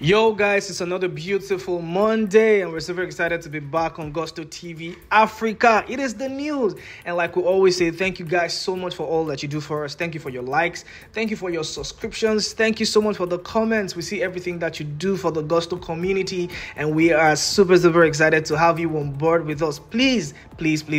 Yo guys, it's another beautiful Monday and we're super excited to be back on Gusto TV Africa. It is the news, and like we always say, thank you guys so much for all that you do for us. Thank you for your likes, thank you for your subscriptions, thank you so much for the comments. We see everything that you do for the Gusto community and we are super excited to have you on board with us. Please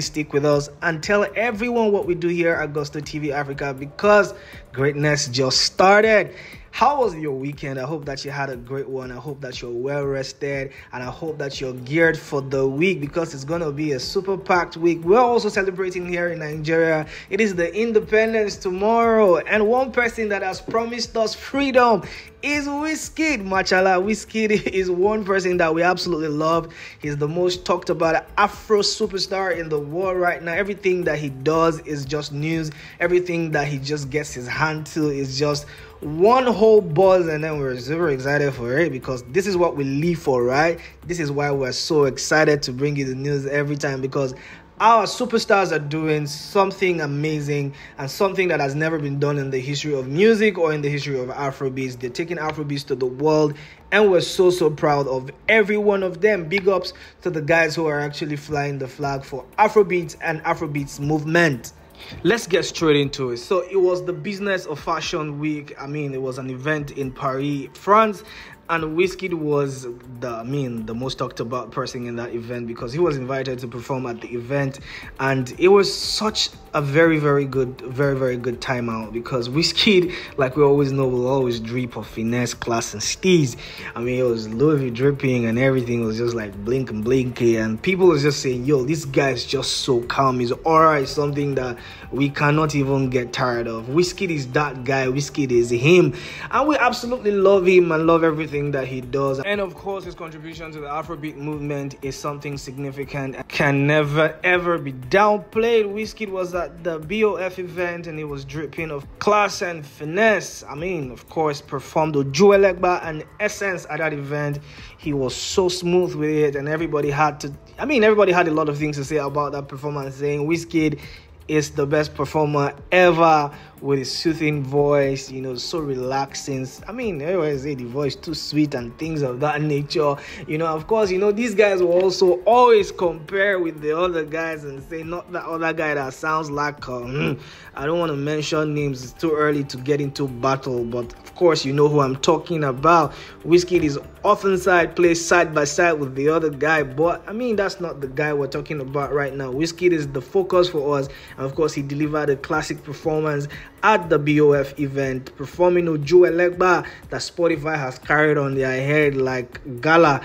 stick with us and tell everyone what we do here at Gusto TV Africa, because greatness just started. How was your weekend? I hope that you had a great one. I hope that you're well rested, and I hope that you're geared for the week, because it's going to be a super packed week. We're also celebrating here in Nigeria. It is the independence tomorrow, and one person that has promised us freedom is Wizkid. Machala, Wizkid is one person that we absolutely love. He's the most talked about Afro superstar in the world right now. Everything that he does is just news. Everything that he just gets his hand to is just one whole buzz, and then we're super excited for it, because this is what we live for, right? This is why we're so excited to bring you the news every time, because our superstars are doing something amazing and something that has never been done in the history of music or in the history of Afrobeats. They're taking Afrobeats to the world, and we're so proud of every one of them. Big ups to the guys who are actually flying the flag for Afrobeats and Afrobeats movement. Let's get straight into it. So it was the Business of Fashion Week. It was an event in Paris, France, and Wizkid was the most talked about person in that event, because he was invited to perform at the event, and it was such a very good time out, because Wizkid, like we always know, will always drip of finesse, class, and steez. It was Louis V dripping, and everything was just like blinky, and people was just saying, yo, this guy is just so calm. His aura is something that we cannot even get tired of. Wizkid is that guy. Wizkid is him, and we absolutely love him and love everything that he does. And of course, his contribution to the Afrobeat movement is something significant and can never ever be downplayed. Wizkid was at the BOF event and he was dripping of class and finesse. Of course, performed Oju Elegba and Essence at that event. He was so smooth with it, and everybody had a lot of things to say about that performance, saying Wizkid is the best performer ever, with his soothing voice, so relaxing. Everybody say the voice too sweet and things of that nature. Of course, these guys will also always compare with the other guys and say, not that other guy that sounds like, I don't want to mention names, it's too early to get into battle, but of course, you know who I'm talking about. Wizkid is often placed side by side with the other guy, but that's not the guy we're talking about right now. Wizkid is the focus for us, and of course, he delivered a classic performance at the BOF event, performing Oju Elegba that Spotify has carried on their head like gala.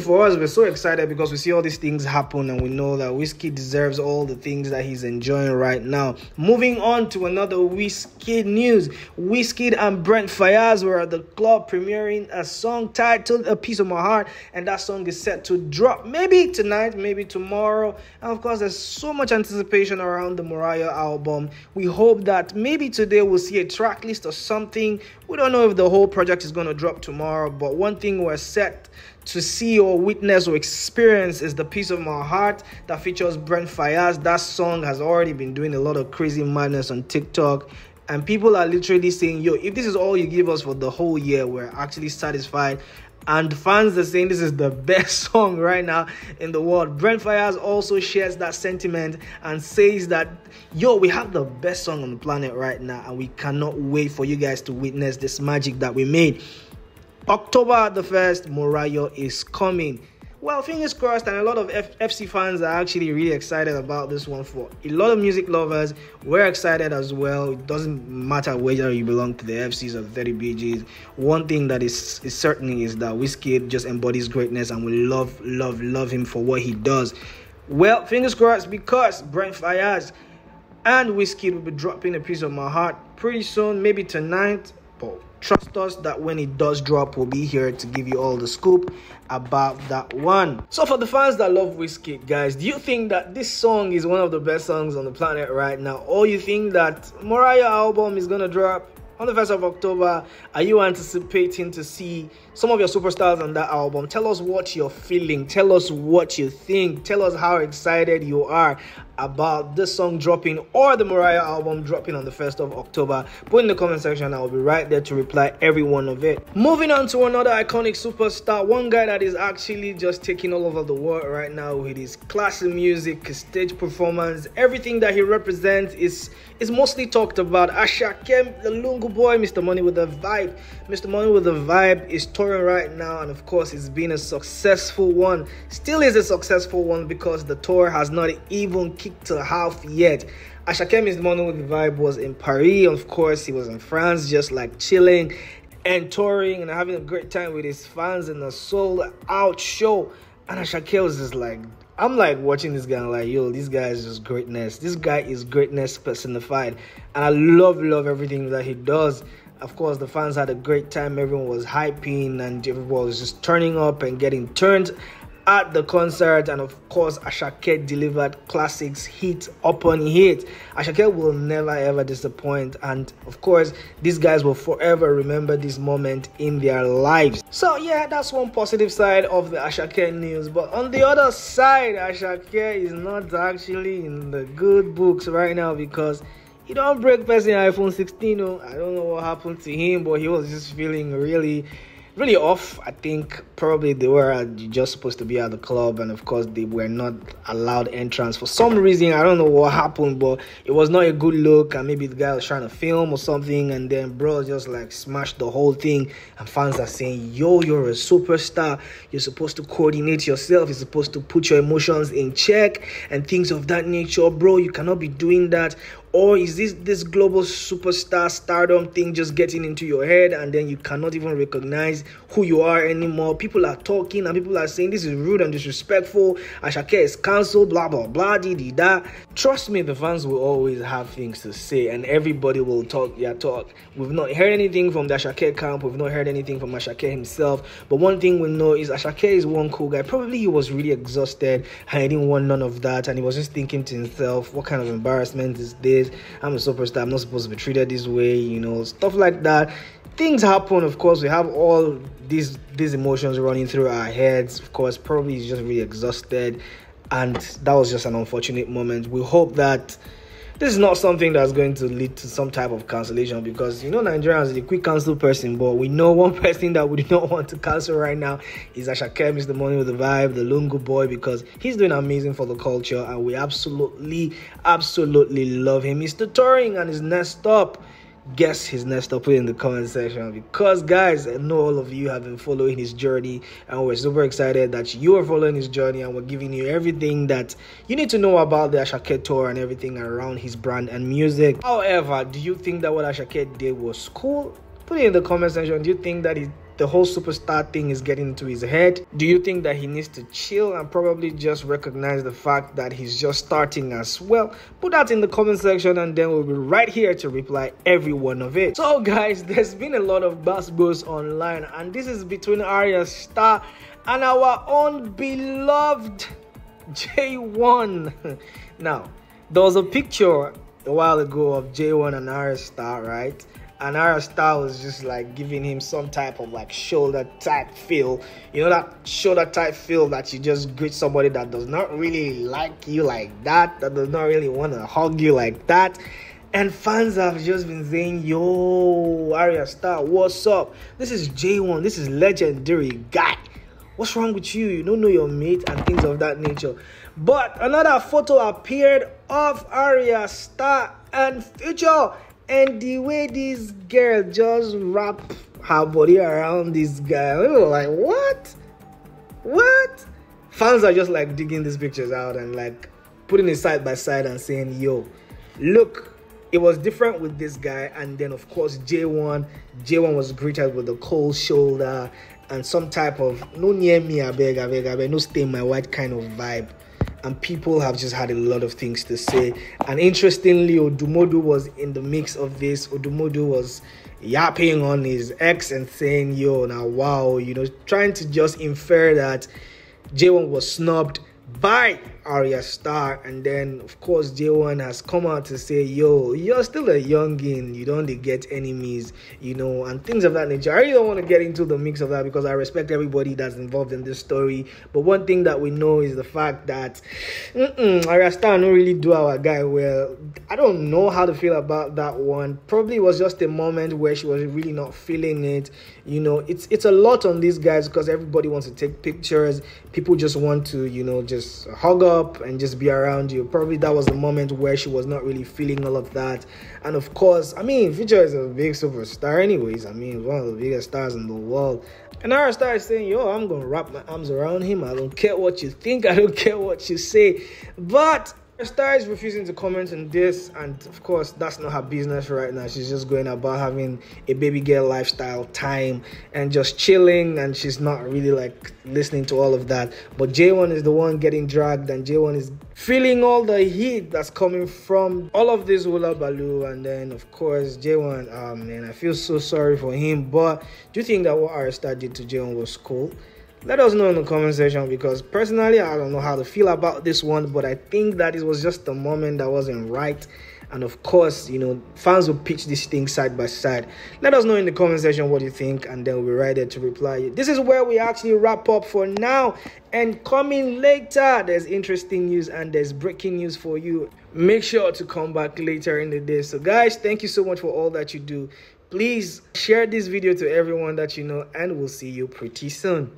For us, we're so excited because we see all these things happen, and we know that Wizkid deserves all the things that he's enjoying right now. Moving on to another Wizkid news. Wizkid and Brent Faiyaz were at the club premiering a song titled A Piece of My Heart, and that song is set to drop maybe tonight, maybe tomorrow. And of course, there's so much anticipation around the Morayo album. We hope that maybe today we'll see a track list or something. We don't know if the whole project is going to drop tomorrow, but one thing we're set to see or witness or experience is The Piece of My Heart that features Brent Faiyaz. That song has already been doing a lot of crazy madness on TikTok, and people are literally saying, yo, if this is all you give us for the whole year, we're actually satisfied. And fans are saying this is the best song right now in the world. Brent Faiyaz also shares that sentiment and says that, yo, we have the best song on the planet right now, and we cannot wait for you guys to witness this magic that we made. October the 1st, Morayo is coming. Well, fingers crossed, and a lot of FC fans are actually really excited about this one. For a lot of music lovers, we're excited as well. It doesn't matter whether you belong to the FCs or the 30 BGs. One thing that is certain is that Wizkid just embodies greatness, and we love him for what he does. Well, fingers crossed, because Brent Faiyaz and Wizkid will be dropping A Piece of My Heart pretty soon, maybe tonight. But trust us that when it does drop, we'll be here to give you all the scoop about that one. So for the fans that love Wizkid, guys, do you think that this song is one of the best songs on the planet right now, or you think that Morayo album is gonna drop On the 1st of October, are you anticipating to see some of your superstars on that album? Tell us what you're feeling. Tell us what you think. Tell us how excited you are about this song dropping or the Morayo album dropping on the 1st of October. Put in the comment section. I will be right there to reply every one of it. Moving on to another iconic superstar, one guy that is actually just taking all over the world right now with his classic music, his stage performance, everything that he represents is mostly talked about. ASAKE, the Lungu boy, Mr. Money with the Vibe. Mr. Money with the Vibe is touring right now, and of course it's been a successful one. Still is a successful one because the tour has not even kicked to half yet. ASAKE, Mr. Money with the Vibe was in Paris. Of course, he was in France just like chilling and touring and having a great time with his fans in a sold out show. And ASAKE was just like, I'm like watching this guy and like, yo, this guy is just greatness. This guy is greatness personified. And I love everything that he does. Of course, the fans had a great time. Everyone was hyping and everyone was just turning up and getting turned at the concert. And of course, ASAKE delivered classics, hit upon hit. ASAKE will never ever disappoint, and of course these guys will forever remember this moment in their lives. So yeah, that's one positive side of the ASAKE news. But on the other side, ASAKE is not actually in the good books right now because he don't break person iPhone 16. I don't know what happened to him, but he was just feeling really off. I think probably they were just supposed to be at the club, and of course they were not allowed entrance for some reason. I don't know what happened, but it was not a good look, and maybe the guy was trying to film or something, and then bro just like smashed the whole thing. And fans are saying, yo, you're a superstar, you're supposed to coordinate yourself, you're supposed to put your emotions in check and things of that nature. Bro, you cannot be doing that. Or is this global superstar stardom thing just getting into your head, and then you cannot even recognize who you are anymore? People are talking and people are saying this is rude and disrespectful. ASAKE is cancelled, blah blah blah, da. Trust me, the fans will always have things to say, and everybody will talk their talk. We've not heard anything from the ASAKE camp. We've not heard anything from ASAKE himself. But one thing we know is ASAKE is one cool guy. Probably he was really exhausted and he didn't want none of that, and he was just thinking to himself, what kind of embarrassment is this? I'm a superstar, I'm not supposed to be treated this way, you know, stuff like that. Things happen, of course. We have all these emotions running through our heads. Of course, probably he's just really exhausted, and that was just an unfortunate moment. We hope that this is not something that's going to lead to some type of cancellation, because you know Nigerians are a quick cancel person, but we know one person that we do not want to cancel right now is ASAKE, Mr. Money with the Vibe, the Lungu boy, because he's doing amazing for the culture and we absolutely love him. He's touring and is next up. Guess his next up, put it in the comment section, because guys, I know all of you have been following his journey and we're super excited that you are following his journey, and we're giving you everything that you need to know about the ASAKE tour and everything around his brand and music. However, do you think that what ASAKE did was cool? Put it in the comment section. Do you think that the whole superstar thing is getting into his head? Do you think that he needs to chill and probably just recognize the fact that he's just starting as well? Put that in the comment section, and then we'll be right here to reply every one of it. So guys, there's been a lot of buzz online, and this is between Arya Starr and our own beloved J1. Now, there was a picture a while ago of J1 and Arya Starr, right? And Arya Starr was just like giving him some type of like shoulder type feel. You know, that shoulder type feel that you just greet somebody that does not really like you like that does not really want to hug you like that. And fans have just been saying, yo, Arya Starr, what's up? This is J1, this is legendary guy. What's wrong with you? You don't know your mate and things of that nature. But another photo appeared of Arya Starr and Future. And the way this girl just wrapped her body around this guy, we were like, what? Fans are just like digging these pictures out and like putting it side by side and saying, yo, look, it was different with this guy. And then of course J1 was greeted with a cold shoulder and some type of no near me, I beg, no stay my white kind of vibe. And people have just had a lot of things to say. And interestingly, Odumodu was in the mix of this. Odumodu was yapping on his ex and saying, yo, now wow, you know, trying to just infer that J1 was snubbed by Arya Starr, and then of course J1 has come out to say, yo, you're still a youngin, you don't get enemies, you know, and things of that nature. I really don't want to get into the mix of that because I respect everybody that's involved in this story, but one thing that we know is the fact that Arya Starr don't really do our guy well. I don't know how to feel about that one. Probably it was just a moment where she was really not feeling it. You know, it's a lot on these guys because everybody wants to take pictures. People just want to, you know, just hug up and just be around you. Probably that was the moment where she was not really feeling all of that. And of course, I mean, Future is a big superstar anyways. I mean, one of the biggest stars in the world. And Arya Starr is saying, yo, I'm going to wrap my arms around him. I don't care what you think. I don't care what you say. But Arya Starr is refusing to comment on this, and of course that's not her business right now. She's just going about having a baby girl lifestyle time and just chilling, and she's not really like listening to all of that. But J1 is the one getting dragged, and J1 is feeling all the heat that's coming from all of this hula baloo. And then of course J1, man, I feel so sorry for him. But do you think that what Arya Starr did to J1 was cool? Let us know in the comment section, because personally I don't know how to feel about this one, but I think that it was just a moment that wasn't right. And of course, you know, fans will pitch this thing side by side. Let us know in the comment section what you think, and then we'll be right there to reply. This is where we actually wrap up for now, and coming later there's interesting news and there's breaking news for you. Make sure to come back later in the day. So guys, thank you so much for all that you do. Please share this video to everyone that you know, and we'll see you pretty soon.